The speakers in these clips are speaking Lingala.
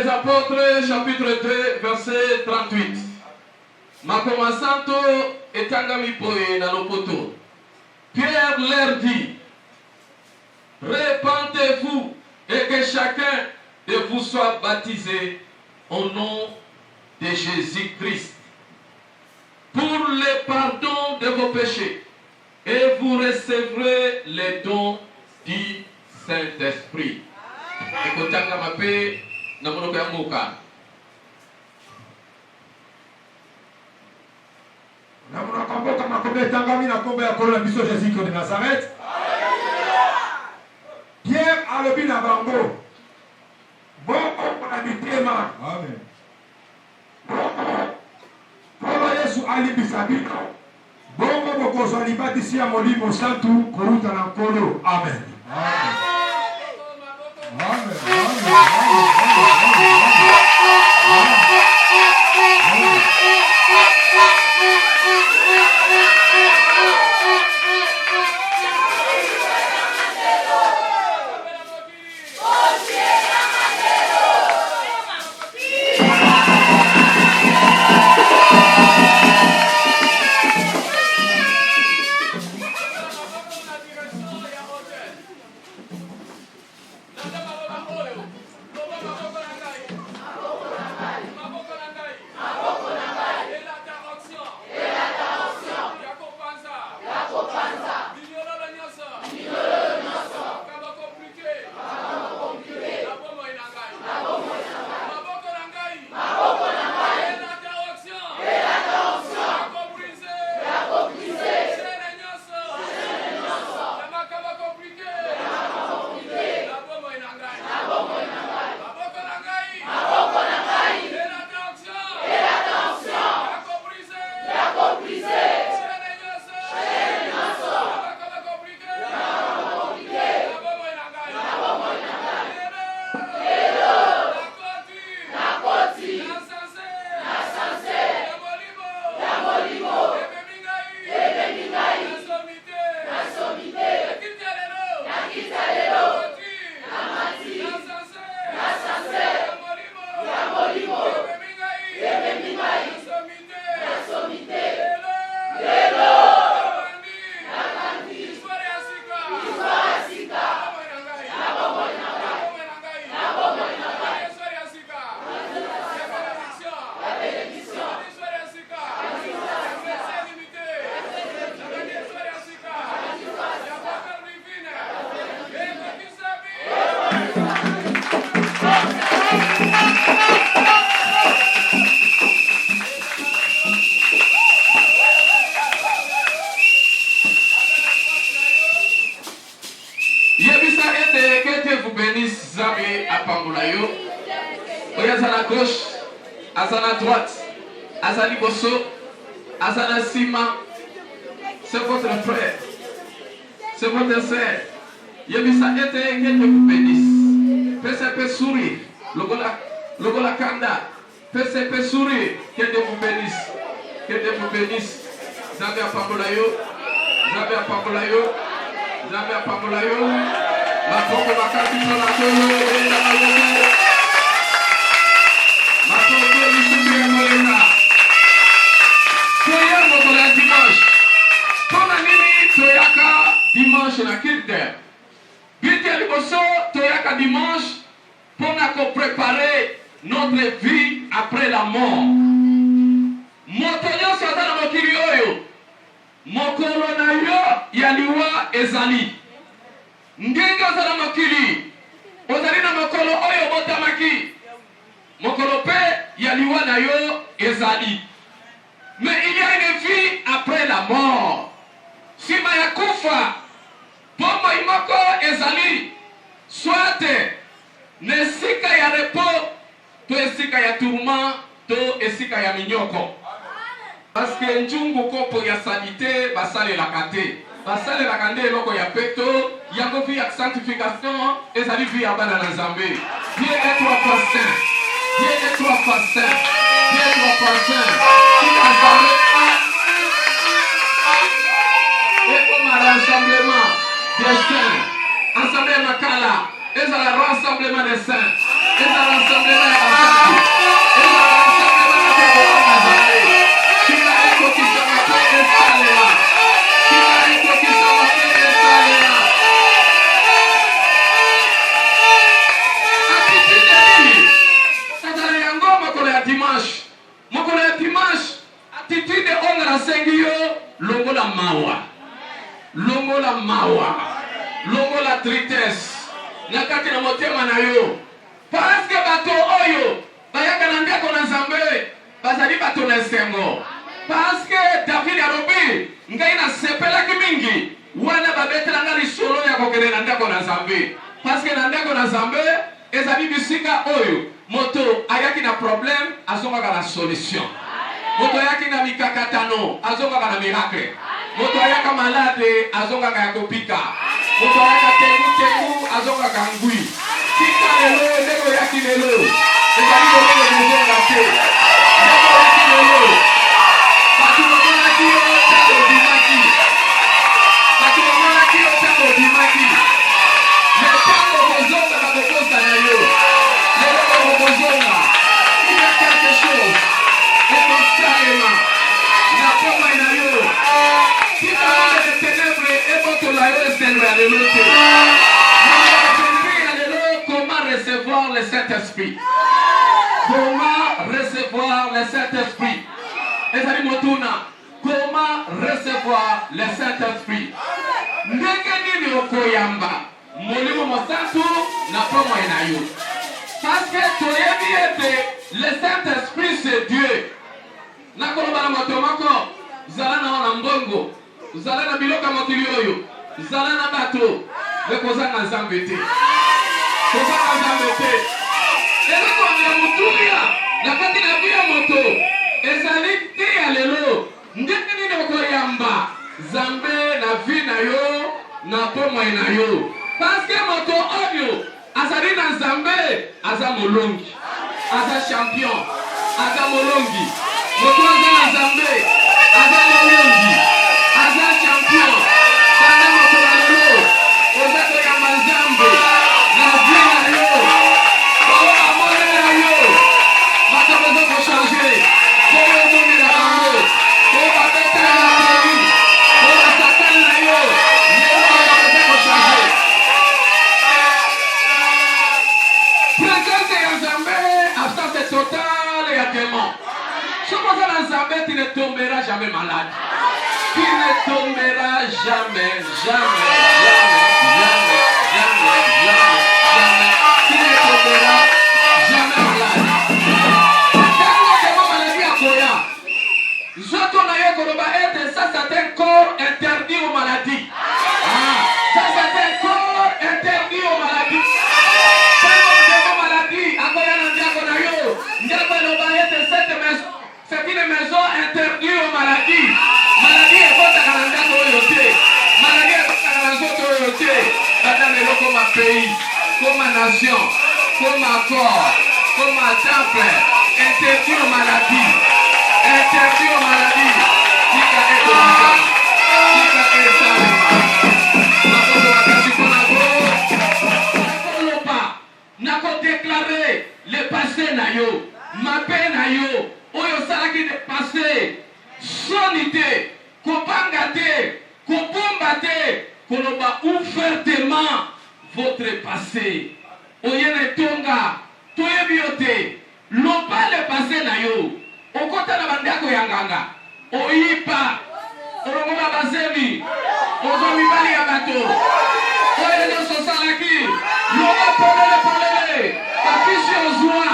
des Apôtres, chapitre 2, verset 38. Makomasanto etangami poe na lopoto. Pierre leur dit, répentez-vous et que chacun de vous soit baptisé au nom de Jésus-Christ pour le pardon de vos péchés et vous recevrez les dons du Saint-Esprit. Ekotanga mape na monoko ya mboka. Na monoko ya mboka makombe etangami na kombo ya kolo na biso Jésus-Christ de Nazareth. Pierre alobi na bango boko na mitema. Amen. Polo Yesu alibisa bino bongo bokozwa libatisi ya Molimo Santu kouta na nkolo. Amen. Amen. Amen. Que Dieu vous bénisse, Zambé à Pangolayo. Oyazana gauche, Azana droite, Azali Bosso, Azana Sima. C'est votre frère, c'est votre sœur. Yebisa ete, que Dieu vous bénisse. PCP sourire, Logola Kanda, PCP sourire, que Dieu vous bénisse. Que Dieu vous bénisse. Zambé à Pangolayo, Zambé à Pangolayo, Zambé à Pangolayo. Matoko makati tunatolo enda magogo. Matoko lisubi ya moleka. Toya mokola dimanche. Tona nini toyaka dimanche na kilte. Bitia liboso toyaka dimanche pour nous préparer notre vie après la mort. Motonyo satana mokili oyo. Mokolo na yo yaliwa ezali. Ndenge ozala mokili ozali na mokolo oyo botamaki mokolo pe ya liwa na yo ezali. Mais il y a une vie après la mort. Sima ya kufa pombo imoko ezali soit na esika ya repos to esika ya tourment to esika ya minyoko. Parce que njungu kopo ya sanité basalelaka te. Basalelaka nde eloko ya peto yango vie ya sanctification ezali vie ya bana na Nzambe. Dieu est trois fois saint. Dieu est trois fois saint. Dieu est trois fois saint. Et comme un rassemblement des saints, ensemble makala, ezala rassemblement des saints. eza rassemblement ya basali, eza rassemblement ya kokoma Nzambe. Kila ekokisama mpe esalela, kila ekokisama mpe esalela. Attitude nini? Ezala yango mokolo ya dimanche. Mokolo ya dimanche, attitude oyo nasengi yo longola mawa, longola mawa, longola tristesse na kati na motema na yo. Parce que bato oyo bayaka na ndeko na Nzambe bazali bato na esengo. Parce que David alobi ngai nasepelaki mingi wana babetelanga lisolo ya kokende na ndeko na Nzambe. Parce que na ndeko na Nzambe ezali bisika oyo moto ayaki na problème azongaka na solution. Moto ayaki na mikakatano azongaka na miracle. Moto ayaka malade azongaka ya kopika. Moto ayaka tengu azongaka ngui. Tika lelo ndeko yaki lelo ezali lelo mozonga te. Ndeko yaki lelo batu bamonaki yo tango dimaki, batu bamonaki yo tango dimaki. Le tango kozonga bakokosa na yo lelo bakozonga. Il y a quelque chose ekosalema na poma na yo. Tika lelo ténèbres ebotola yo esengo ya lelo te. Comment recevoir le Saint-Esprit? Comment recevoir le Saint-Esprit? Ezali motuna. Comment recevoir le Saint-Esprit? Ndenge nini okoyamba molimo mosantu na pomo na yo? Parce que toyebi ete le Saint-Esprit c'est Dieu. Nakoloba na moto moko zala na mbongo, zala na biloka mokili oyo, zala na bato bekozanga Nzambe te. Kozanga Nzambe te. Eloko ya mutulia na kati na bia moto ezali te ya lelo. Ndenge nini okoyamba Nzambe na vie na yo na pomo na yo? Parce que moto oyo azali na Nzambe aza molongi, aza champion, aza molongi. Moto aza na Nzambe aza molongi, aza champion. Kana moto na lelo oza koyamba Nzambe na vie na yo. Oyo amone na yo bato bezo kochange. Oyo omoni na bango oyo babeta na toli oyo basakani na yo lelo bato bezo kochange. Présence ya Nzambe, absence totale ya démon. Si on va dans Nzambe, tu ne tomberas jamais malade. Tu ne tomberas jamais, jamais, jamais, jamais, jamais, jamais, jamais. Tu ne tomberas jamais malade. Quand on a maladie à Koya, Zoto na yo koloba ete ça c'est un corps interdit aux maladies. Ça c'est un corps interdit aux maladies. C'est une maison interdite aux maladies. Maladie est forte à la maladie est forte à la comme un pays, comme une nation, comme un corps, comme un temple. Interdit aux maladies. Interdit aux maladies. Nako déclarer le passé na yo, ma peine na yo, oyo salaki de passé, sonité, kopanga te, kopomba te, koloba ouvertement votre passé. Oyene tonga, toyebiote, loba le passé na yo, okota na bandako yanganga, oyipa, olongola bazemi, ozomibali ya bato, oyene sosalaki, loba polele, kapisi ozwa,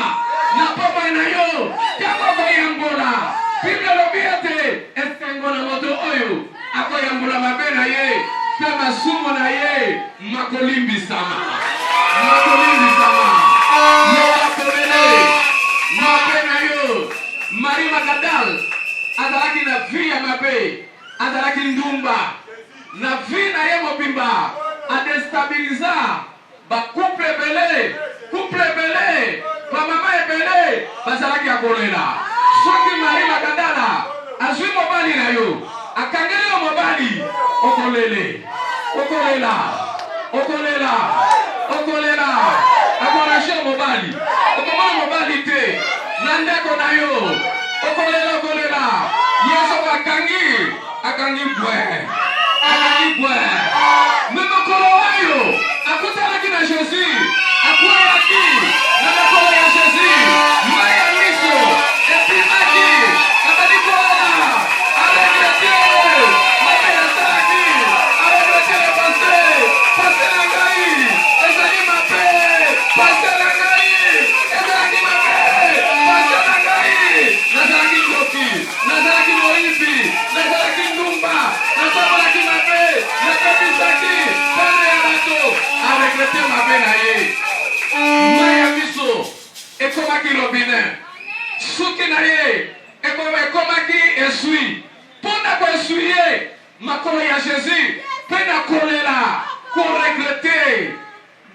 na papa na yo, kama bayambola, pime lobiate, esengo na moto oyo, ako yambola mabe na ye, pe masumo na ye, makolimbi sama, loba polele, mabe na yo, Marie Magadal, azalaki na vie ya mabe, azalaki ndumba, na vie na ye mobimba, adestabiliza, ba couple belé, ba mama ebele, bazalaki akolela. Soki Marie Magadala, azwi mobali na yo, akangeli yo mobali, okolela. akorache mobali okomona mobali te na ndeko na yo okolela yesu akangi bwe me mokolo oyo akutanaki na jésus akweyaki na mokolo ya jésus mai ya miso epimaki abandi kolela aregrete mabe asalaki aregrete le pase na ngai ezali mabe pase na ngai ezalaki mabe pase na ngai nazalaki ndoki nazalaki moyibi nazalaki ndumba nasobolaki mabe nakobisaki pene ya bato aregrete mabe na ye mai ya miso ekomaki robinet suki na ye ekomaki esui mpo na koesuye makolo ya jésus mpe na kolela koregrete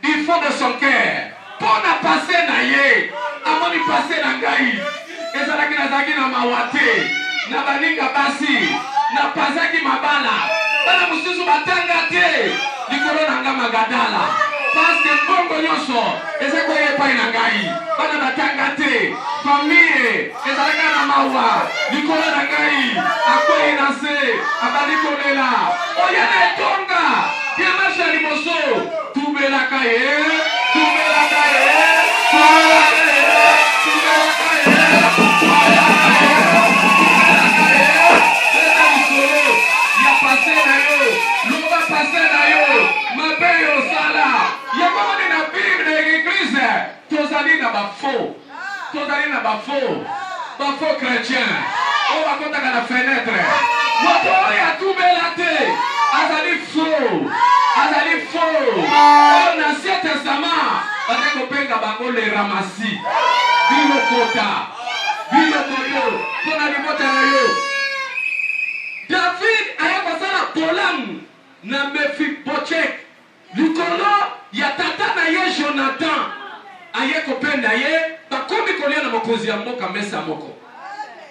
du fond de son cœur mpo na pase na ye amoni pase na ngai ezalaki nazalaki na mawa te na baninga basi napazaki mabala bana mosusu batanga te likolo na nga magadala paske mbongo nyonso eza koya epai na ngai bana batanga te famille ezalaka na mawa likolo na ngai akwei na se abandi kolela oya na etonga diamashi ya liboso tubelaka ye pase na yo loba pase na yo mabe yo sala yakomoni na bible ya eglise tozali na bafaux chrétien oyo bakotaka na fenêtre moto oyo atubela te azali faux oyo na ancien testament bazali kobenga bango le ramasi bilokota bilokoyo mpo na libota na yo David aya kosala polamu na Mefibosheth likolo ya tata na ye Jonathan aye kopenda ye bakomi kolia na mokonzi ya mboka mesa moko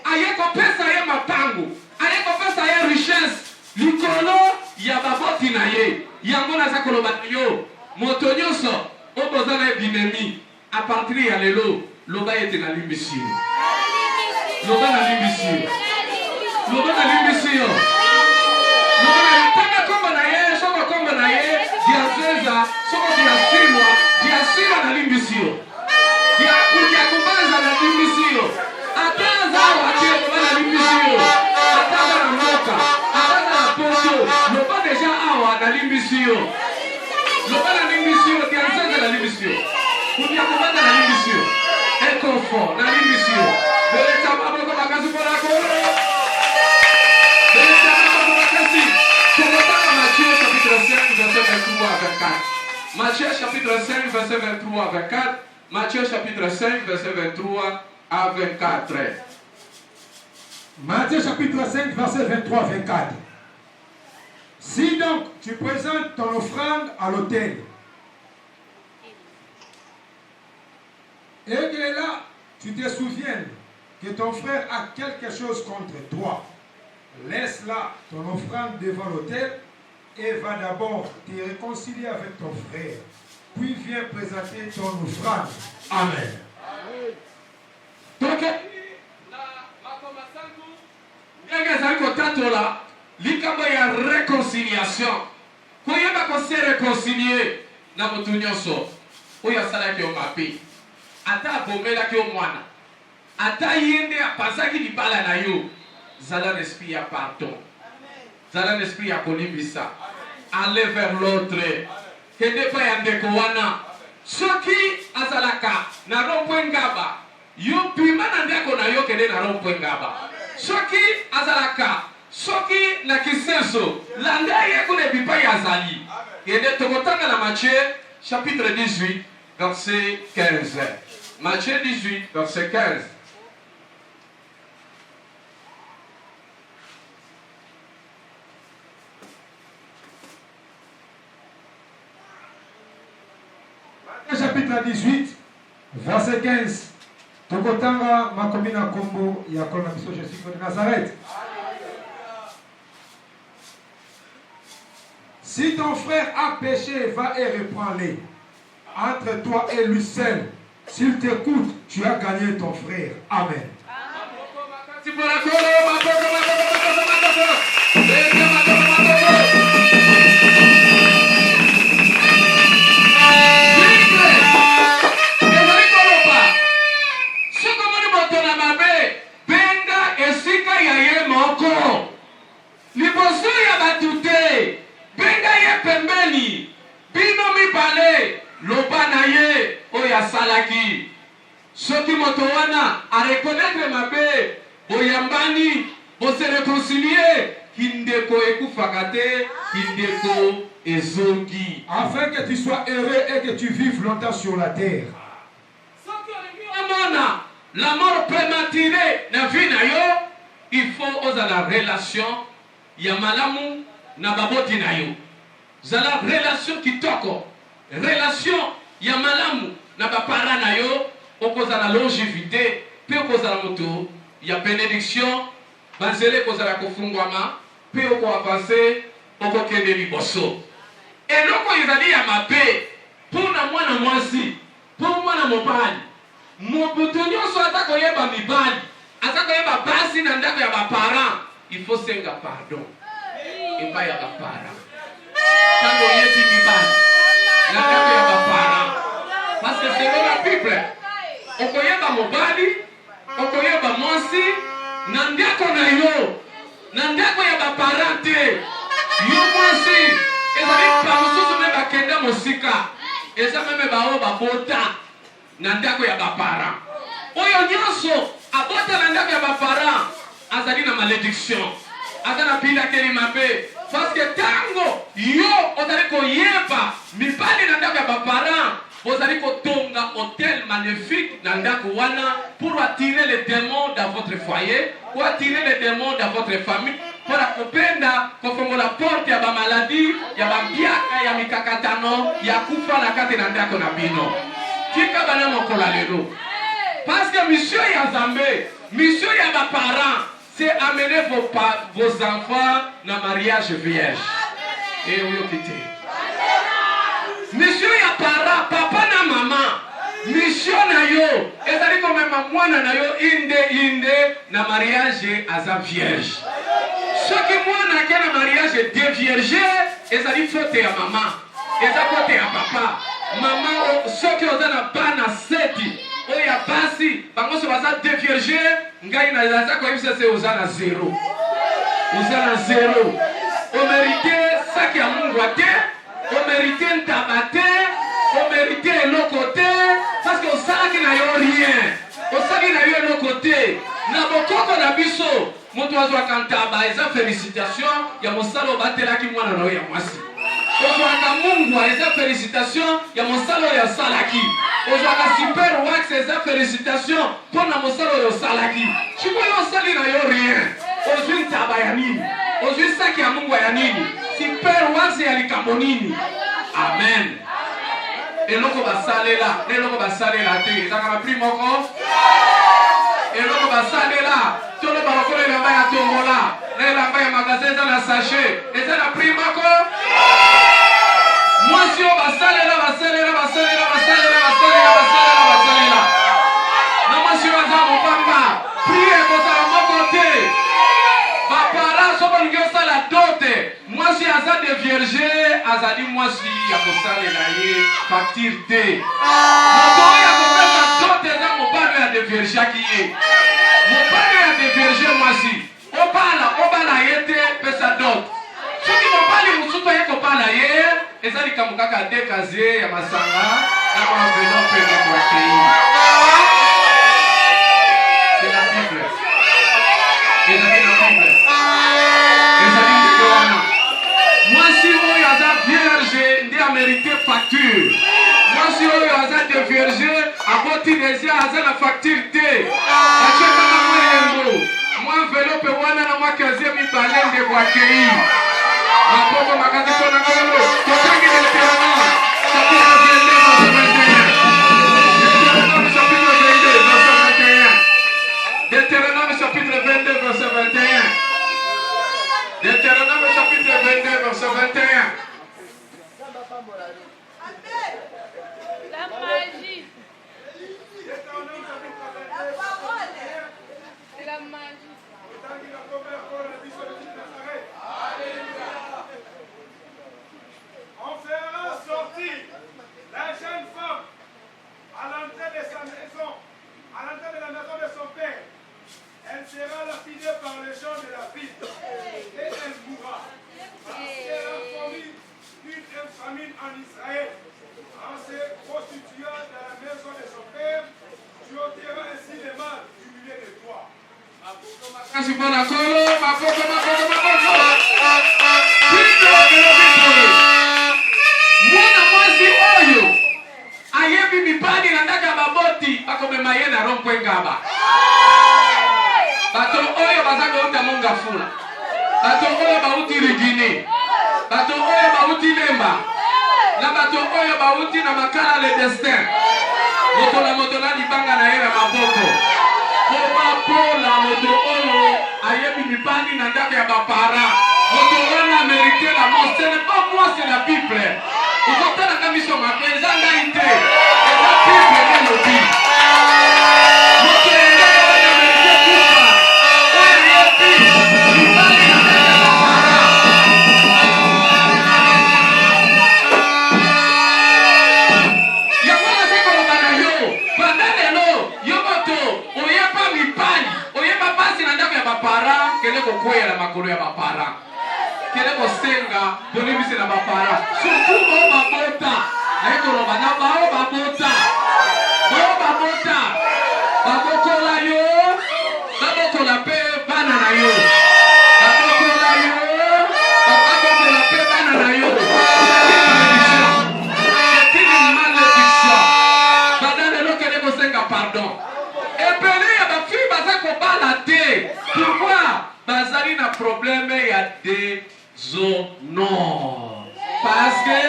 aye kopesa ye mapango aye kopesa ye richesse likolo ya baboti na ye yango naza koloba yo moto nyonso oboza na binemi a partir ya lelo loba ete na limbisi loba na limbisi loba na limbisi yo loba na tanga komba na ye soko komba na ye dia zeza soko dia silwa na limbisi yo dia kubanza na limbisi yo ataza wate loba na limbisi yo ataza na moka ataza na poto loba deja awa na limbisi yo loba na limbisi yo dia zeza na limbisi yo kudia kubanza na limbisi yo ekofo na limbisi yo beleta maboko bakazi pona koro Matthieu chapitre 5, verset 23 à 24. Matthieu chapitre 5, verset 23 à 24. Matthieu chapitre 5, verset 23 à 24. Si donc tu présentes ton offrande à l'autel, et que là tu te souviennes que ton frère a quelque chose contre toi, laisse là ton offrande devant l'autel et va d'abord te réconcilier avec ton frère. Puis viens présenter ton offrande. Amen. Donc, likambo ya réconciliation koyeba kose réconcilier na motu nyonso oyo asalaki yo mabe ata abomelaki yo mwana ata ye nde apasaki libala na yo zala na esprit ya pardon zala na esprit ya kolimbisa aller vers l'autre kende pa ya ndeko wana soki azalaka na rompwe ngaba yo pima na ndeko na yo kende na rompwe ngaba soki azalaka soki na kisenso landa ye kuna bipai azali kende tokotanga na Matthieu chapitre 18 verset 15. Matthieu 18 verset 15. Chapitre 18, verset 15. Tokotanga makomina kombo ya kolona biso Jésus de Nazareth. Si ton frère a péché, va et reprends-les. entre toi et lui seul. S'il t'écoute, tu as gagné ton frère. Amen. liboso ya batute benga ye pembeni bino mibale loba na ye oyo asalaki soki moto wana arekonetre mabe boyambani bose réconcilie kindeko ekufaka te kindeko ezongi afin que tu sois heureux et que tu vives longtemps sur la terre. soki olingi omona la mort prématurée na vie na yo il faut ozala relation ya malamu na baboti na yo zala relation kitoko relation ya malamu na bapara na yo okozala longévité pe okozala moto ya bénédiction banzele kozala kofungwama pe okoavanse okokende liboso eloko ezali ya mabe mpona mwana mwasi mpo mwana mobali mobutu nyonso aza koyeba mibali aza koyeba basi na ndako ya baparent il faut senga pardon epai ya baparent ntango oyeti mibali na ndako ya baparent parce que selon la Bible okoyeba mobali okoyeba mwasi na ndako na yo na ndako ya baparent te yo mwasi ezali bamosusu mpe bakende mosika eza meme bao babota na ndako ya baparent oyo nyonso abota na ndako ya baparent azali na malédiction aza na bilakeli mabe parce que tango yo ozali koyeba mibali na ndako ya baparent bozali kotonga hôtel magnifique na ndako wana pour attirer les démons dans votre foyer pour attirer les démons dans votre famille mpona kopenda kofongola porte ya bamaladi ya bambiaka ya mikakatano ya kufa na kati na ndako na bino tika bana mokolo lelo parce que mission ya Nzambe mission ya baparent c'est amener vos enfants na mariage vierge et oyokite mission ya parent papa na mama mission na yo ezali komema mwana na yo inde na mariage aza vierge soki mwana ake na mariage devierge ezali faute ya mama eza faute ya papa mama soki oza na bana 7 oyo ya basi bango so baza devierge ngai naza koyebisa se oza na 0 oza na 0 omerite saki ya mungu te omerite ntaba te omerite eloko te parce que osalaki na yo rien osali na yo eloko te na bokoko na biso moto azwaka ntaba eza félicitation ya mosala obatelaki mwana na yo ya mwasi ozwaka mungu eza félicitation ya mosala oyo asalaki ozwaka super wax eza félicitation mpona mosala oyo osalaki sikoyo osali na yo rien ozwi ntaba ya nini ozwi saki ya mungu ya nini super wax ya likambo nini amen eloko basalela eloko basalela te ezaka bapri moko eloko basalela toloba lokola elamba ya tombola na elamba ya magasin eza na sachet eza na pri moko mwasi oyo basalela na mwasi oyo aza mopamba prie kozala moko te bapara so balingi osala dote mwasi aza de vierge azali mwasi ya kosalela ye facture te moto oyo akopesa dote eza mobali ya de vierge aki ye mobali ya de vierge mwasi obala ye te pesa dote soki mobali mosusu aye kobala ye eza likambo kaka dekaze ya masanga na koenvelope ndeko ya kei c'est la Bible ezali na Bible ezali ndenge wana mwasi oyo aza vierge nde amérite facture mwasi oyo aza de vierge aboti deja aza na facture te acekaka moyengo mwa envelope wana na mwa kazie mibale ndeko akei mapoko makasi mpona ngolo totangi Deutéronome chapitre 22 verset 21 Deutéronome chapitre 22 verset 21 Deutéronome chapitre 22 verset 21 On fera sortir la jeune femme à l'entrée de sa maison, à l'entrée de la maison de son père. Elle sera lapidée par les gens de la ville et elle mourra. Parce qu'elle a commis une famine en Israël. En se prostituant dans la maison de son père, tu ôteras ainsi les mal du milieu de toi. Mwana mwasi oyo ayebi mipani na ndaka baboti akomema ye na rompwe ngaba. Bato oyo bazaka uta monga fula. Bato oyo bauti rigini. Bato oyo bauti lemba. Na bato oyo bauti na makala le destin. Motola libanga na ye na maboko. Pola moto oyo ayebi mipani na ndaka ya bapara. Moto wana mérité la mort. Ce n'est pas moi, c'est la Bible. Vous comptez la commission, ma présence n'a été. Et la Bible est le but. Moto wana mérité kufa. Oyebi mipani na ndaka ya bapara. Yakola seko lobana yo. Bandalelo yo moto oyeba mipani. Oyeba basi na ndaka ya bapara. Kele kokwea la makolo ya bapara. Kele kosenga doni bisi na bapara. Surtout bao babota. Aiko roba na bao babota. Bao babota. Babokola yo. Babokola pe bana na yo. Babokola yo. Babokola pe bana na yo. C'est une malédiction. Badane lo kele kosenga pardon. Epele ya bafi baza ko balade. Pourquoi? Bazali na problème ya déshonneur. Parce que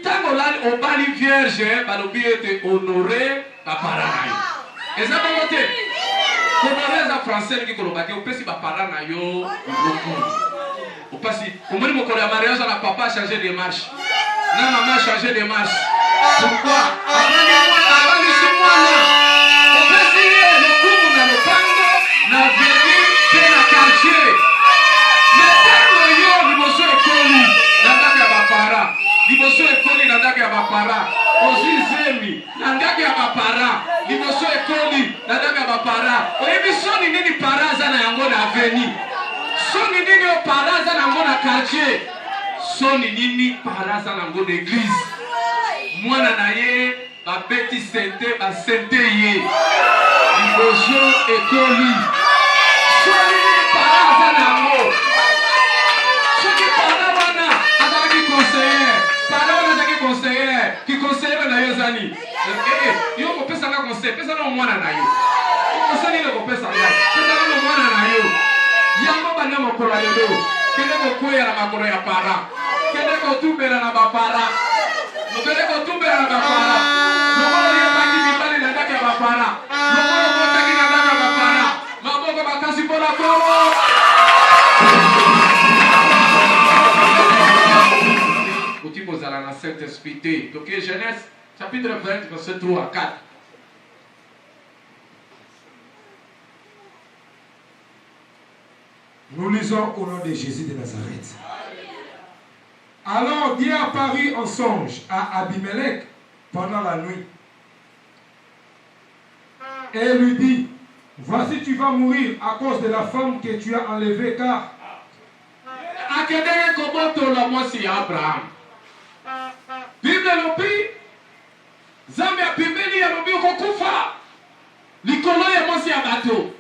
tant qu'on bali vierge, balobi était honoré par paranayo. Et ça va monter. Honoré za français qui kolobaki o pesi ba parana yo loko. O pesi o moni mo kola mariage na papa changer de marche. Na maman changer de marche. Pourquoi? Abali chez moi là. O pesi le kumu na le pango na veni pe na quartier. Liboso ekoli na ndako ya bapara. Liboso ekoli na ndako ya bapara. Ozizemi na ndako ya bapara. Liboso ekoli na ndako ya bapara. Oyebi soni nini paraza na yango na aveni. Soni nini o paraza na yango na quartier. Soni nini paraza na yango na église. Mwana na ye babeti sente basente ye. Liboso ekoli. Soni nini paraza na yango. Conseiller qui conseille na yozani yo ko pesa na conseil pesa na mwana na yo conseiller le ko pesa na mwana na yo yango bana makolo lelo kende ko koya na makolo ya para kende ko tumbela na bapara kende ko tumbela na bapara lokolo ye baki bibali na ndaka ya bapara lokolo ko taki na ndaka ya bapara maboko bakasi pona kolo. Dans la Saint-Esprit. Donc, Genèse, chapitre 20, verset 3 à 4. Nous lisons au nom de Jésus de Nazareth. Alors Dieu apparut en songe à Abimelech pendant la nuit. Et lui dit, voici tu vas mourir à cause de la femme que tu as enlevée, car Abraham. Bible lobi Zambi apimeli ya lobi kokufa likolo ya mwasi ya bato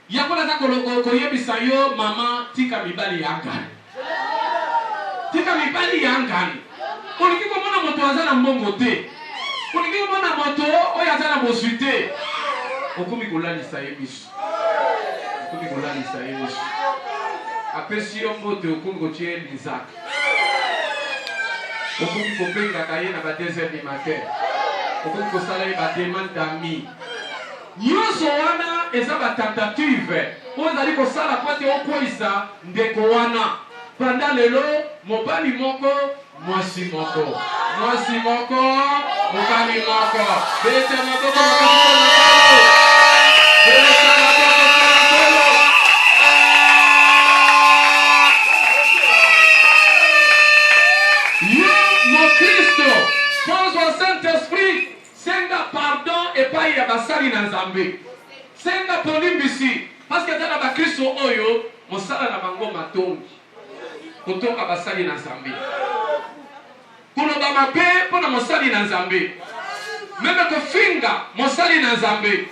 yakola za koyebisa yo mama tika mibali yangani olingi komona moto aza na mbongo te olingi komona moto oyo aza na boswi te okomi kolalisa ye biso apesi yo mbote okomi kotie lizaka okomi kopengaka ye na ba 2h du matin okomi kosala ye ba demande d'ami nyonso wana eza ba tentative oyo ezali kosala po ete okweyisa ndeko wana panda lelo mobali moko mwasi moko mobali moko bete maboko basali na nzambe senga polimbisi parce que dans ba Kristo oyo mosala na bango matongi kotoka basali na nzambe kuloba mabe mpona mosali na nzambe meme kofinga mosali na nzambe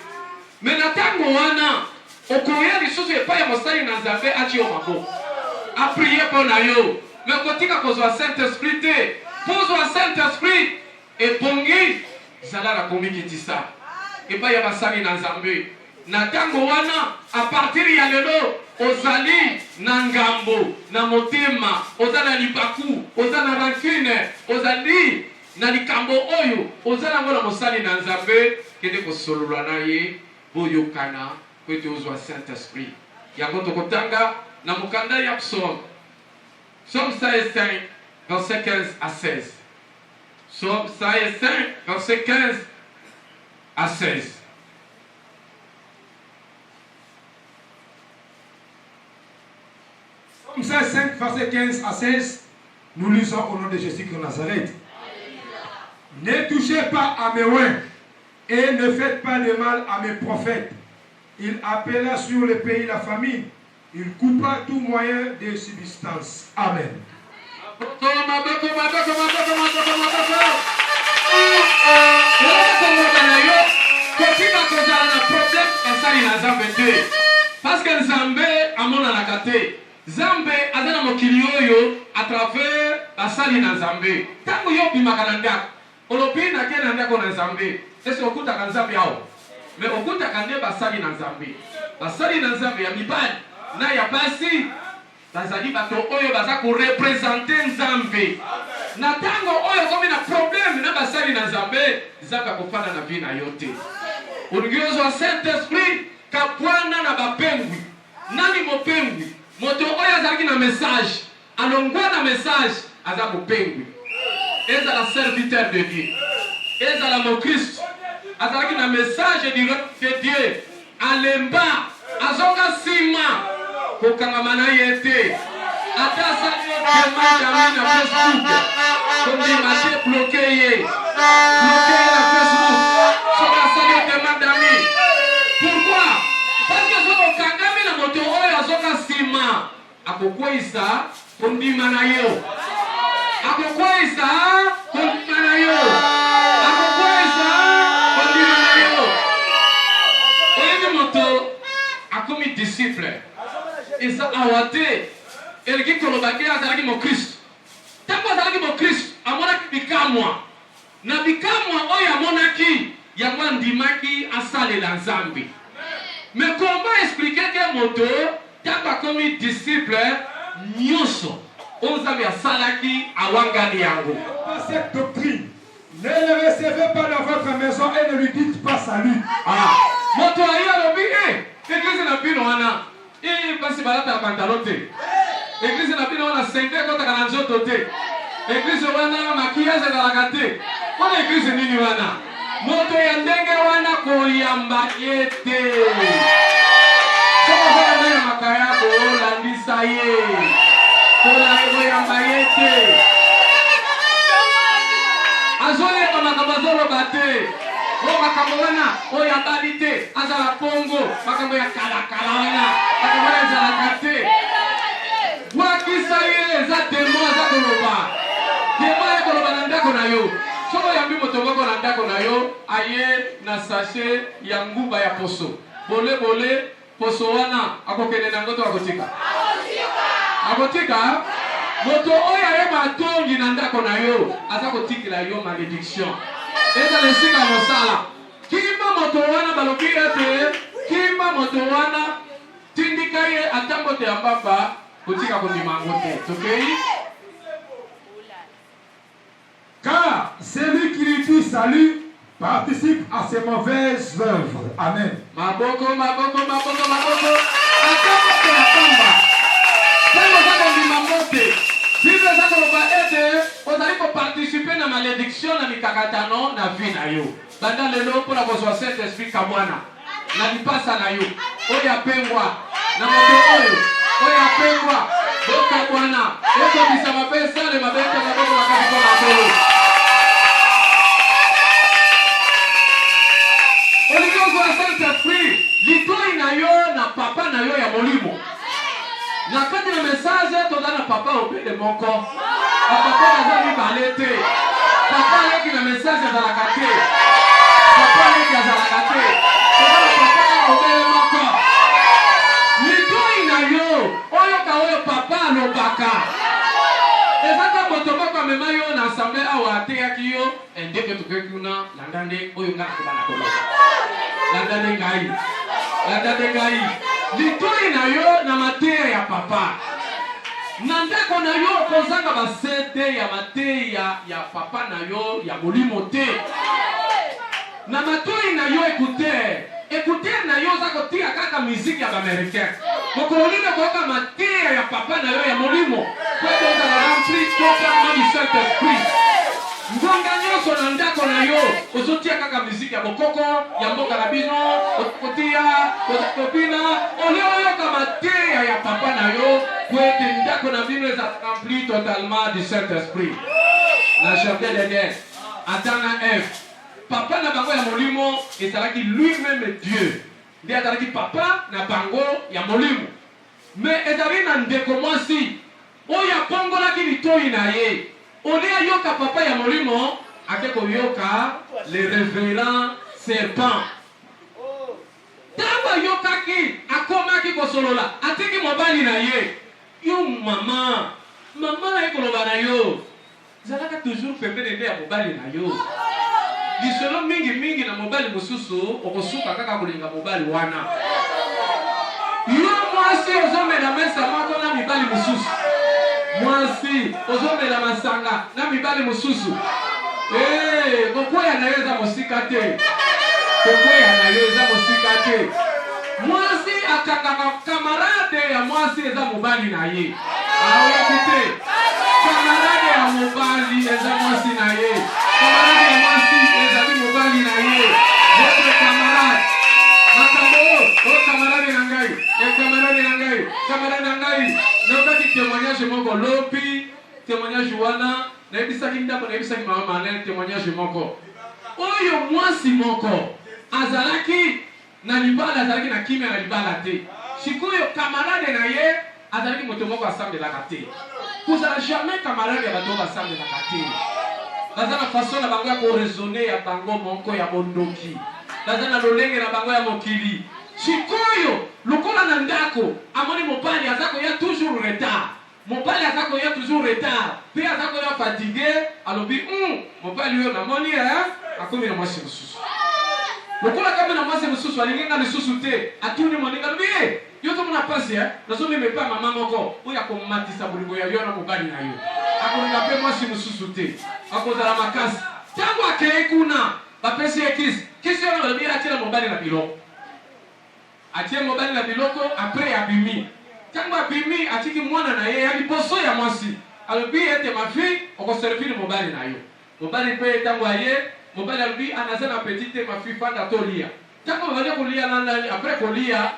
me na ntango wana okoya lisusu epai ya mosali na nzambe ati yo maboko aprie mpo na yo me kotika kozwa saint esprit te pozwa saint esprit epongi zala na komikitisa epai ya basali na nzambe na ntango wana a partir ya lelo ozali na ngambo na motema oza na libaku oza na rancune ozali na likambo oyo oza nango na mosali na nzambe kende kosolola na ye boyokana po ete ozwa saint esprit yango tokotanga na mokanda ya psaume 105 verset 15 à 16 psaume 105 verset 15 à 16 Psaume 5, verset 15 à 16, nous lisons au nom de Jésus de Nazareth. Ne touchez pas à mes oins et ne faites pas de mal à mes prophètes. Il appela sur le pays la famine. Il coupa tout moyen de subsistance. Amen. Parce que Nzambe amona na kate Nzambe azana mokili oyo à travers basali na Nzambe tango yo bimaka na ndako olobi na ke na ndako na Nzambe ese okutaka Nzambe yao mais okutaka nde basali na Nzambe ya mibali na ya basi bazali bato oyo baza ko représenter Nzambe na tango oyo komi na problème na basali na Nzambe Nzambe akofana na vie na yo te ongiozo Saint Esprit kapwana na bapengwi nani mopengwi moto oyo azalaki na message alongwa na message aza mopengwi ezala serviteur de Dieu ezala mo Christ azalaki na message de Dieu alemba azonga sima kokangama na ye te ata asali demande na Facebook kondima te bloqué ye na Facebook soki asali demande pourquoi parce que soki okangami na moto oyo azonga sima akokweyisa kondima na yo akokweyisa kondima na yo akokweyisa kondima na yo oyebi moto akomi disciple eza awa te eleki kolobaki azalaki mokristo ntango azalaki mokristo amonaki bikamwa na bikamwa oyo amonaki yango andimaki asalela Nzambe mais comment expliquer que moto ntango akomi disciple nyonso oyo Nzambe asalaki awangani yango. Cette doctrine, ne le recevez pas dans votre maison et ne lui dites pas salut. Moto ayo alobi église na bino wana basi balata pantalon te église na bino wana sente kotaka na nzoto te église wana makiyaje ezalaka te wana église nini wana moto ya ndenge wana koyamba ye te sokozala nde ya makayabo olandisa ye koyamba ye te azoyeba makambo azoloba te o makambo wana oyo abali te azala pongo makambo ya kalakala wana makambo wana ezalaka te bwakisa ye eza demo aza koloba demo ya koloba na ndako na yo soko yambi moto moko na ndako na yo aye na sachet ya nguba ya poso bole poso wana akokende na ngoto akotika moto oyo aye matongi na ndako na yo aza kotikela yo malédiction eza lesika mosala kimba moto wana balobi ete kimba moto wana tindika ye atambo te ya mbamba kotika kondima yango te tokei. Car celui qui lui dit salut participe à ses mauvaises œuvres. Amen. Maboko. Atambo te ya pamba. Tango za kondima mote. Bible za koloba ete ozali koparticipe na malédiction na mikakatano na vie na yo. Banda lelo mpona kozwa Saint Esprit kamwana na lipasa na yo oyo apengwa na moto oyo apengwa boka bwana ekobisa mabe sale mabete maboko makati kwa mabolo olingo Saint-Esprit litoi na yo na papa na yo ya molimo. Na kati na message toza na papa obele moko. Papa azali balete. Papa yeki na message azalaka te. Papa yeki azalaka te. Toza na papa obele moko. Litoi na yo oyo ka oyo papa alobaka. Ezaka moto moko amema yo na assemblée awa ateyaki yo ndenge tokoki kuna landande oyo nga nakobana koloba. Landande ngai. Landande ngai. Litoi na yo na mateya ya papa. Na ndako na yo kozanga basete ya mateya ya papa na yo ya molimo te. Na matoi na yo écouter na yo za kotia kaka muziki ya Americain. Mokolina koka mateya ya papa na yo ya molimo. Kwa toza la rempli totalement du Saint-Esprit. Ngonga nyonso na ndako na yo ozotia kaka muziki ya bokoko ya mboka na bino okotia okopina oyoka mateya ya papa na yo kwete ndako na bino eza rempli totalement du Saint-Esprit. Na chanter de guerre atana F papa na bango ya molimo ezalaki lui-même Dieu. Nde azalaki papa na bango ya molimo. Mais ezali na ndeko mwasi oyo apongolaki litoi na ye. Olia yoka papa ya molimo akeko yoka le révérend serpent. Tamba yokaki akomaki kosolola atiki mobali na ye. Yo mama na ekoloba na yo. Zalaka toujours pembeni ya mobali na yo. Lisolo mingi na mobali mususu okosuka kaka kulinga mobali wana. Yo mwasi ozomela mesa moko na mibali mususu. Mwasi ozomela masanga na mibali mususu. Kokwea na yo eza mosika te. Kokwea na yo eza mosika te. Mwasi akangaka kamarade ya mwasi eza mobali na ye. Aoyaki te. Kamarade ya mobali eza mwasi na ye. Kamarade ya mwasi ezali mobali na ye. Votre camarade. Makambo, camarade na ngai. Camarade na ngai. Camarade na ngai. Nokaki témoignage moko lopi, témoignage wana, na ebisaki ndako na ebisaki mama manene témoignage moko. Oyo mwasi moko azalaki na libala azalaki na kimia na libala te. Sikoyo camarade na ye azalaki moto moko asamblelaka te. Kozala jamais camarade ya bato basamblelaka te. Baza na façon na bango ya koraisonner ya bango moko ya bondoki. Baza na lolenge na bango ya mokili. Sikoyo lokola na ndako amoni mobali azako ya toujours retard. Mobali azako ya toujours retard. Pe azako ya fatigué alobi mobali yo na moni akomi na mwasi mususu. Lokola kama na mwasi mususu alingenga lisusu te atuni moninga lobi yo to mona pasi nazomi mepa mama moko oya ko matisa bulingo ya yo na mobali na yo. Akolinga pe mwasi mususu te. Akozala makasi. Tango akei kuna bapesi ekisi. Kisi yo na lobi atira mobali na biloko. Atie mobali na biloko après abimi. Tango abimi atiki mwana na ye ali poso ya mwasi. Alobi ete ma fille okoservir mobali na yo. Mobali pe tango aye, mobali alobi anaza na petite ma fille fanda tolia. Tango mobali kolia nani après kolia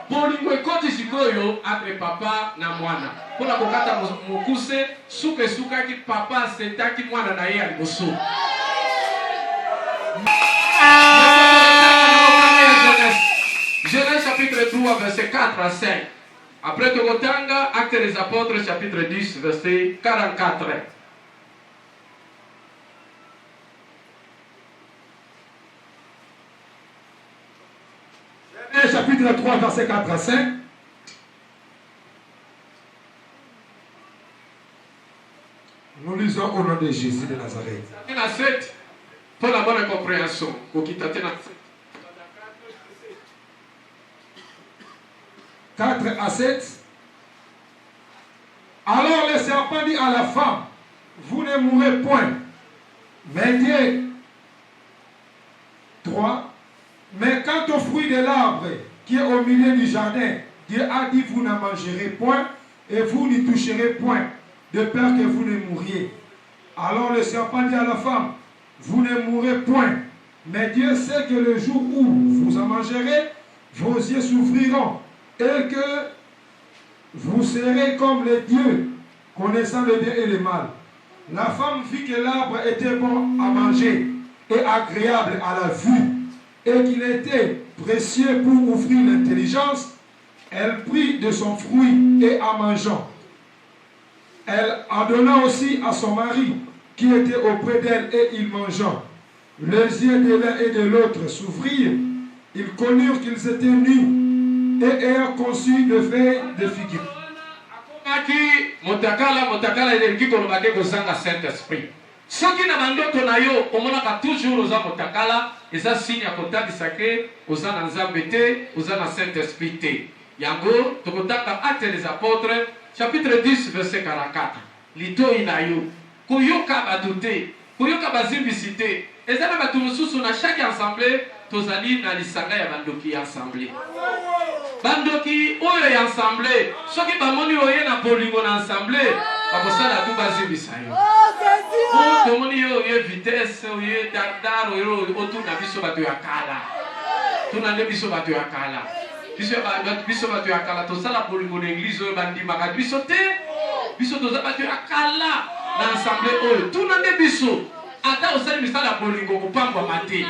bolingo ekoti sikoyo entre papa na mwana. Pona kokata mokuse suka ki papa setaki mwana na ye ali poso. Genèse chapitre 3, verset 4 à 5. Après Togotanga, Actes des Apôtres, chapitre 10, verset 44. Genèse chapitre 3, verset 4 à 5. Nous lisons au nom de Jésus de Nazareth. Il y a 7 pour la bonne compréhension. 4 à 7. Alors le serpent dit à la femme, vous ne mourrez point. Mais Dieu, 3. Mais quant au fruit de l'arbre qui est au milieu du jardin, Dieu a dit, vous n'en mangerez point et vous n'y toucherez point, de peur que vous ne mouriez. Alors le serpent dit à la femme, vous ne mourrez point. Mais Dieu sait que le jour où vous en mangerez, vos yeux s'ouvriront et que vous serez comme les dieux, connaissant le bien et le mal. La femme vit que l'arbre était bon à manger et agréable à la vue, et qu'il était précieux pour offrir l'intelligence, elle prit de son fruit et en mangeant. Elle en donna aussi à son mari qui était auprès d'elle et il mangeant. Les yeux de l'un et de l'autre s'ouvrirent. Ils connurent qu'ils étaient nus et ayant conçu de feuilles de figuier. Motakala elengi kolobake kozanga Saint-Esprit. Soki na bandoto na yo omonaka toujours oza motakala, eza signe ya kotandisa ke oza na Nzambe te, oza na Saint-Esprit te. Yango tokotaka Actes des Apôtres chapitre 10 verset 44. Litoi na yo koyoka bato te, koyoka bazimbisi te. Eza na bato mosusu na chaque assemblée tozali na lisanga ya bandoki ya assemblée. Bandoki oyo ya assemblée soki bamoni oye na bolingo na assemblée bakosala tu bazimbisa yo. O tomoni yo ye vitesse oye dardar oyo otuna biso bato ya kala. Tuna nde biso bato ya kala. Biso bato ya kala tosala bolingo na église oyo bandimaka biso te. Biso toza bato ya kala na assemblée oyo. Tuna nde biso ata osali misala bolingo kopambwa mate.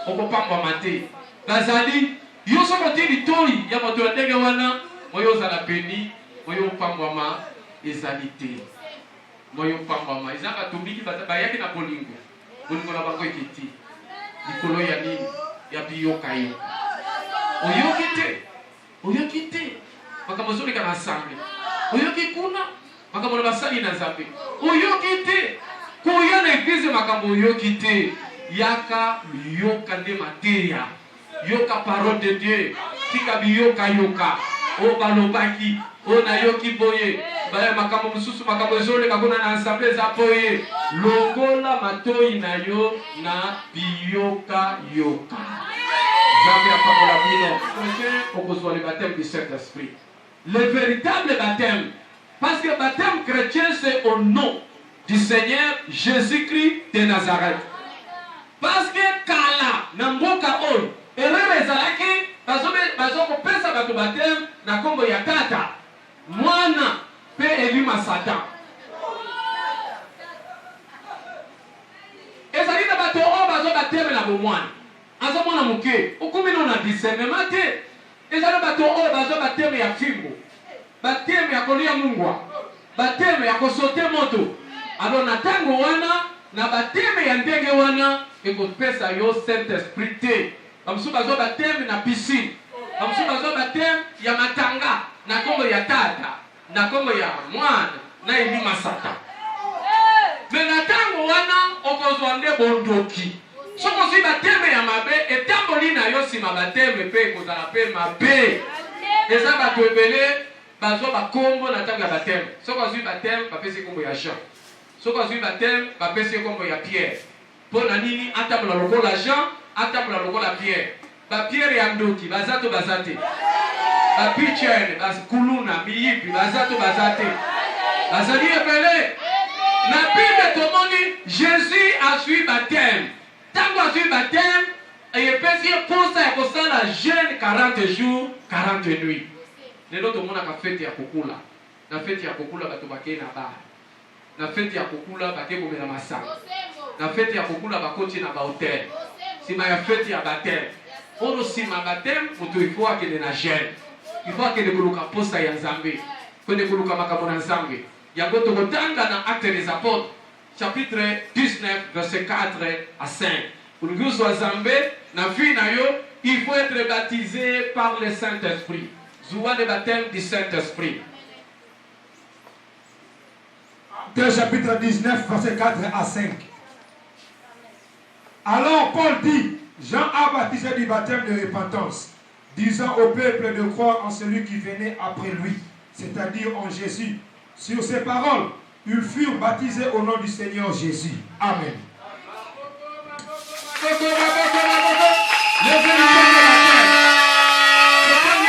Okopambwa mate. Bazali yo soko tili toi ya moto ya ndenge wana moyo zala peni moyo pambwama ezali te. Moyo pambwama ezanga tubiki bayaki na bolingo. Bolingo na bango ekiti. Likolo ya nini ya biyoka yo. Oyoki te. Makambo zoleka na assemblée. Oyoki kuna makambo na basali na Nzambe. Oyoki te. Koya na église makambo oyoki te. Yaka yoka nde materia. Yoka parole de Dieu. Tika biyoka yoka. O balobaki. O na yoki boye. Baya makambo mususu makambo zoleka kuna na assemblée za boye. Longola matoi na yo na biyoka yoka. Le baptême du Saint-Esprit. Le véritable baptême, parce que le baptême chrétien c'est au nom du Seigneur Jésus-Christ de Nazareth. Parce que Kala, Namboka Ol, et Rezalaki, Bazoko Pesa Bato baptême, Nakombo Yatata, Moana, Pe Elima Satan. Et ça dit Bato O Bazo baptême la Moana. Azamona muke okumino na discernement te ezala bato oyo bazo bateme ya fimbo bateme ya kolia mungwa bateme ya kosote moto alo na tango wana na bateme ya ndenge wana ekopesa yo Saint-Esprit te bamusu bazo bateme na piscine bamusu bazo bateme ya matanga na kombo ya tata na kombo ya mwana na elima sata me na tango wana okozwa nde bondoki. Soko si bateme ya mabe etamboli na yo sima bateme pe kozala pe mabe. Eza bato ebele bazo bakombo na tango ya bateme. Soko si bateme bapesi kombo ya Jean. Soko si bateme bapesi kombo ya Pierre. Pona nini atambola lokola Jean, atambola lokola Pierre. Ba Pierre ya ndoki bazato bazate. Ba Pichene kuluna miyipi bazato bazate. Bazali ebele. Na Bible tomoni Jésus a suivi baptême. Tango a suivi baptême, et pesi posa ya kosala jeûne 40 jours, 40 nuits. Lelo to mona ka fete ya kokula. Na fete ya kokula bato bake na bar. Na fete ya kokula bake komela masanga. Na fete ya kokula bakoti na ba hotel. Sima ya fete ya baptême. Ono sima baptême, mutu ifo akende na jeûne. Ifo akende kuluka posa ya Nzambe. Kwende kuluka makambo na Nzambe. Yango to kotanga na Actes des Apôtres. Chapitre 19, verset 4 à 5. Pour nous Zambé, il faut être baptisé par le Saint-Esprit. Zoua le baptême du Saint-Esprit. Chapitre 19, verset 4 à 5. Alors Paul dit, Jean a baptisé du baptême de repentance, disant au peuple de croire en celui qui venait après lui, c'est-à-dire en Jésus. Sur ces paroles, ils furent baptisés au nom du Seigneur Jésus. Amen.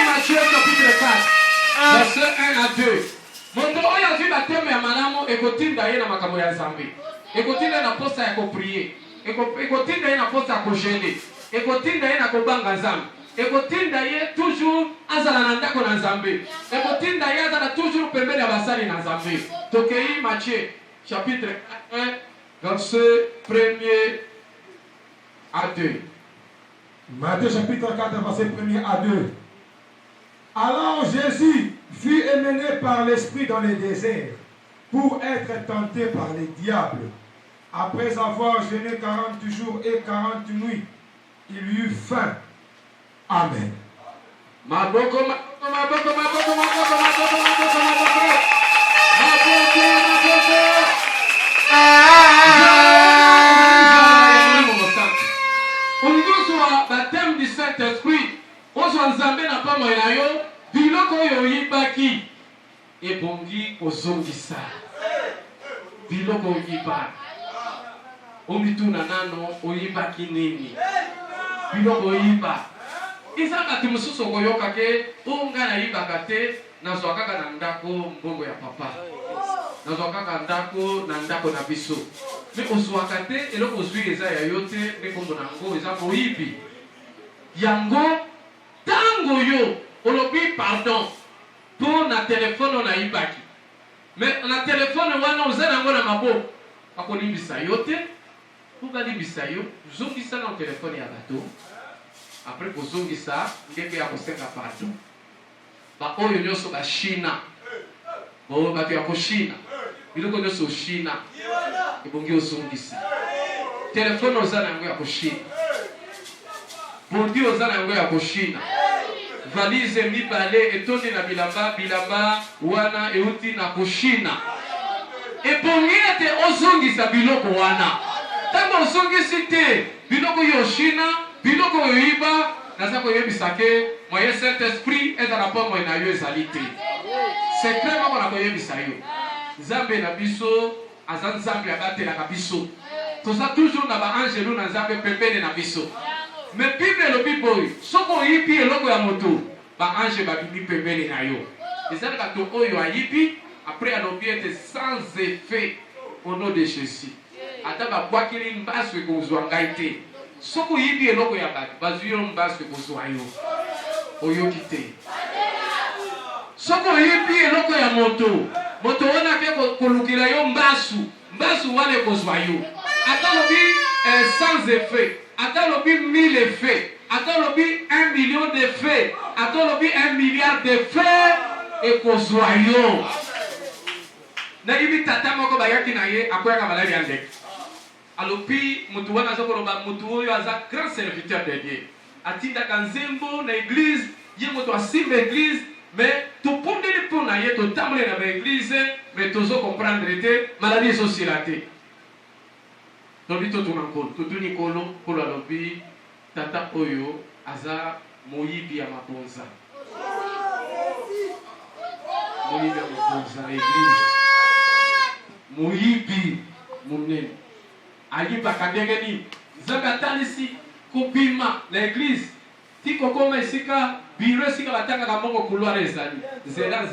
Matthieu chapitre 4, verset 1 à 2. Moto oyo azwi bateme ya malamu ekotinda ye na makambo ya Nzambe. Ekotinda na posa ya koprier. Ekotinda ye na posa ya kogele. Ekotinda ye na kobanga Nzambe. Ekotinda ye toujours azala na ndako na Nzambe. Ekotinda ye azala toujours pembeni ya basali na Nzambe. Tokei Matthieu chapitre 1 verset 1 à 2. Matthieu chapitre 4, verset 1er à 2. Alors Jésus fut emmené par l'Esprit dans le désert pour être tenté par les diables. Après avoir jeûné 40 jours et 40 nuits, il eut faim. Amen. Maboko. Ongozwa baptême du Saint-Esprit. Ozwa nzambe na pamo na yo. Biloko oyo oyibaki ebongi kozongisa. Biloko oyiba. Omituna nano oyibaki nini? Biloko oyiba. Isa kati mususu okoyoka ke onga na yibaka te nazwa kaka na ndako mbongo ya papa. Nazwa kaka ndako na ndako na biso. Me ozwaka te eloko ozwi eza ya yo te me kombo nango eza koyibi. Yango tango yo olobi pardon pour na téléphone na yibaki. Mais na téléphone wana oza nango na maboko akolimbisa yo te. Pour limbisa yo zongisa na téléphone ya bato. Après kozongisa ndenge ya kosenga pardon. Ba oyo nyonso ba China. Bo bato ya ko China. Biloko nyonso China. Ebongi ozongisa. Téléphone oza nango ya ko China. Bondi oza nango ya ko China. Valise mibale etondi na bilamba wana euti na ko China. Ebongi ete ozongisa biloko wana. Tango ozongisi te biloko yo China, biloko yoiba naza koyebisa ke moyen Saint-Esprit ezala po moyen na yo ezali te. Secret moko na koyebisa yo. Nzambe na biso aza nzambe abatelaka biso. Toza toujours na ba angelu na nzambe pembeni na biso. Mais Bible elobi boy, soko oyibi eloko ya moto, ba ange babimi pembeni na yo. Ezali bato oyo ayibi, après alobi ete sans effet au nom de Jésus. Ata babwakili mbasu ekozwa ngai te. Soko oyibi eloko ya bato, bazwi yo mbasu ekozwa yo. Oyoki te. Soko oyibi eloko ya moto, moto wana ke kolukila yo mbasu wana ekozwa yo. Ata lobi sans effet. Attends le 1000 effets. Attends le 1 million d'effets. Attends le 1 milliard d'effets. Et qu'on soit yo. Naïbi tata moko bayaki na ye akoya kamalari ande. Alopi mutu wana zokoloba mutu oyo aza grand serviteur de Dieu. Atinda kanzembo na église, ye mutu asimba église, mais to pondeli pona ye to tamle na ba église, mais tozo comprendre te maladie société. Lobi to tunankolo, tutuni kolo, kolo lobi tata oyo aza moyibi ya mabonza. Moyibi ya mabonza église. Moyibi munene. Ayiba kandengeni zanga tanisi kopima na église. Tiko koma isika biro sika batanga kamongo couloir ezali. Zela.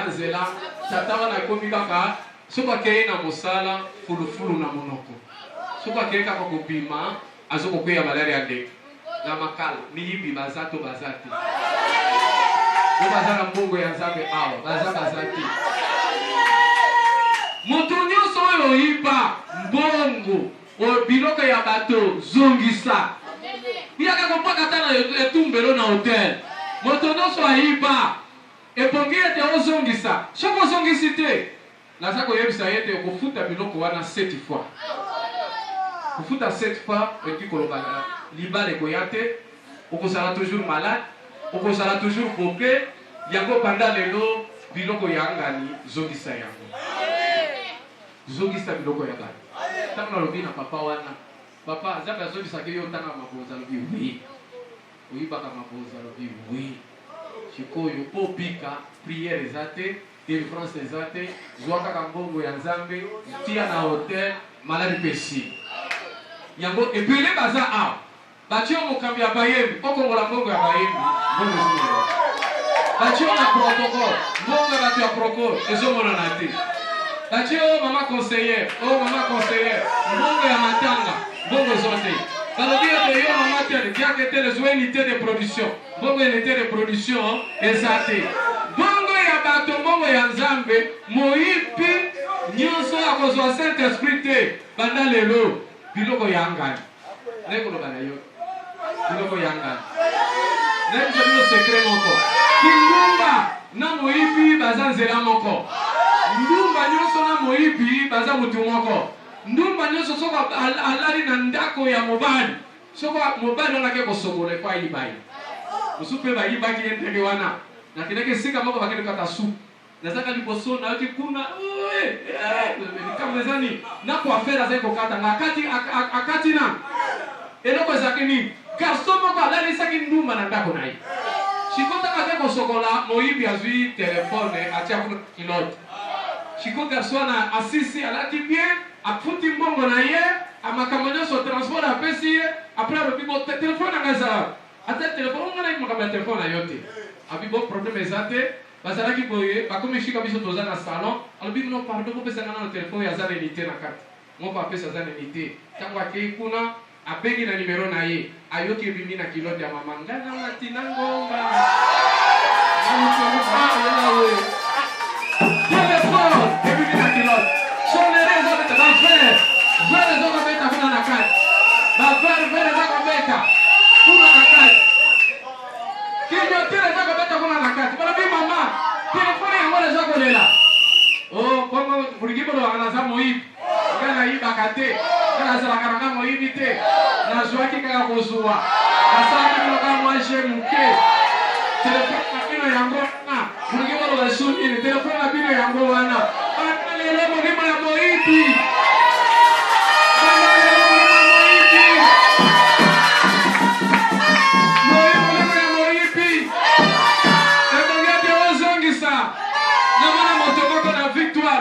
Zela, tata wana komi kaka soko akeye na mosala fulufulu na monoko. Soko akeye kaka kopima azoko kweya malari ya ndeke. Na makala miyibi bazato bazati. Ko bazana mbongo ya nzambe awa bazati. Moto nyonso oyo oyiba mbongo o biloko ya bato zongisa. Biyaka kopaka tana etumbelo na hotel. Moto nyonso ayiba ebongi ete ozongisa. Soko ozongisi te naza koyebisa ete kofuta biloko wana 7 fois. Kofuta 7 fois eti koloba libala ekoya te. Okozala toujours malade. Okozala toujours boke. Yango panda lelo biloko ya ngani zongisa yango. Zongisa biloko ya ngani. Tango nalobi na papa wana. Papa nzambe azongisa ke yo tanga mabonza lobi oui. Oyibaka mabonza lobi oui. Chikoyo po pika prière ezate, délivrance ezate, zwaka kambongo ya nzambe, tia na hotel, maladi pesi. Yango epele baza a. Batio mokambi ya bayembi, okongola mbongo ya bayembi, mbongo ezomona. Batio na protocole, mbongo ya bato ya protocole, ezomona na te. Batio mama conseillère, mbongo ya matanga, mbongo ezote. Balobi ete yo mama tele, kiake tele zwa unité de production. Bongo unité de production ezate. Bongo ya bato mbongo ya nzambe moyipi nyonso akozwa Saint Esprit te banda lelo biloko yangani nekolo bana yo biloko yangani nekolo bino secret moko kindumba na moyibi baza nzela moko ndumba nyonso na moyibi baza mutu moko ndumba nyonso soko alali na ndako ya mobali soko mobali onake kosokola kwa ibai musupe ba ibaki entele wana na kineke sika moko bakende kata su nazaka liboso na yoki kuna kamezani na kwa fera za kokata akati na eloko zakini garçon moko alali saki ndumba na ndako naye shikota kate kosokola moyibi azui telefone atia kuna kilote shiko garçon na asisi alati bien afuti mbongo na ye amakamanya so transport apesi ye après le bibo téléphone ngaza ata téléphone ngana imakamba téléphone yote abibo problème ezate bazalaki boye bakomi shika biso toza na salon alobi no pardon ko pesa na téléphone ya zana unité na kati moko apesa zana unité tango akei kuna abengi na numero na ye ayoki bimi na kilote ya mama ngana matina ngomba téléphone bimi na kilote sonere zo beta ba frère vele zo beta kuna na kati ba frère vele zo beta kuna na kati kinyo tele zo beta kuna na kati bala bi mama téléphone yango zo kolela oh komo buligibo lo anaza moyibi kana iba kate kana sala kana moyibi te na joaki kaka kozwa asaki no kama mwaje muke telefone bino yango na buligibo lo basuni ni telefone bino yango wana kana lelo molimo ya moyibi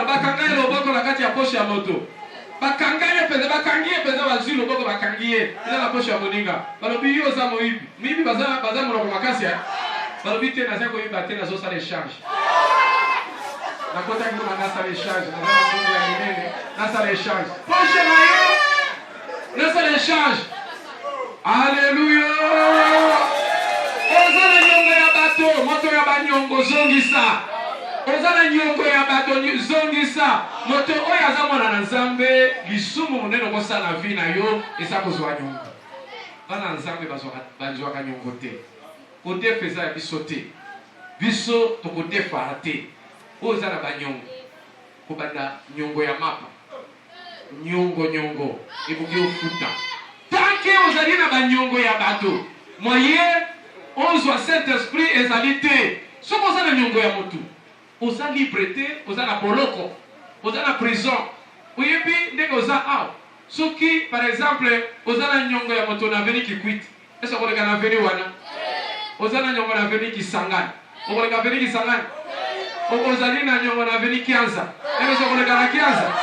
bakanganye loboko na kati ya poche ya moto bakanganye peza bazwi loboko bakangie eza na poche ya moninga balobi yo oza moyibi moyibi baza monoko makasi ya balobi te naza koyiba te nazosala échange nakotaki kuna nasala échange naza na mungu ya minene nasala échange poche na yo nasala échange alleluya oza na nyongo ya bato moto ya banyongo zongisa ozana nyongo ya bato zongisa moto oyo aza mwana na nzambe lisumu monene kosala vi na yo eza kozwa nyongo bana nzambe bazwaka nyongo te kodefa eza ya biso te biso tokodefara te oyo eza na banyongo kobanda nyongo ya mapa nyongo ekoki ofuta tanke ozali na banyongo ya bato moye ozwa Saint Esprit ezali te soki oza na nyongo ya motu oza libre te oza na boloko oza na prison oyebi ndenge oza awa soki par exemple oza na nyongo ya moto na veni kikwiti ese okoleka na veni wana oza na nyongo na veni kisangani okoleka veni kisangani ozali na nyongo na veni kianza ese okoleka na kianza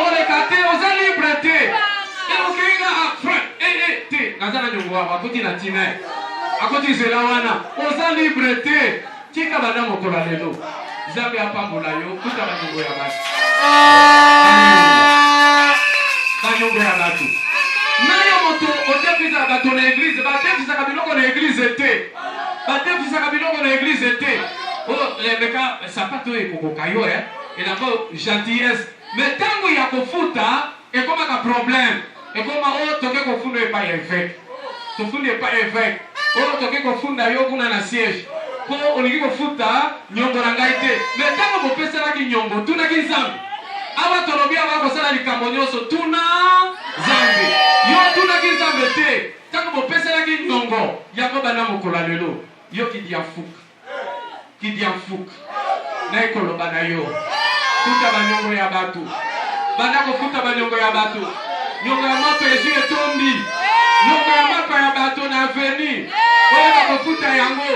okoleka te oza libre te okenga afrin te naza na nyongo awa akoti na tina akoti zela wana oza libre te tika bana mokola lelo nzambe apambola yo kuta banyongo ya bato banyongo ya bato nayo moto odefisa bato na eglize badefisaka biloko na eglize te badefisaka biloko na eglize te leka sapato oyo ekokoka yo elamba gentillesse me ntango ya kofuta ekomaka problème ekoma oyo toke kofunda epai ya évêque tofundi epai ya évêque oyo toke kofunda yo kuna na siège po olingi kofuta nyongo na ngai te me ntango bopeselaki nyongo tunaki nzambe awa tolobi awa kosala likambo nyonso tuna nzambe yo tunaki nzambe te ntango bopeselaki nyongo yango bana mokola lelo yo kidiafuka na ekoloba na yo futa banyongo ya bato banda kofuta banyongo ya bato nyongo ya moto ezu etombi nyongo ya mapa ya bato na aveni oyo bakofuta yango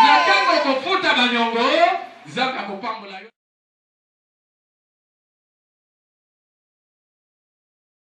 na tango kofuta banyongo nzambe akopambola yo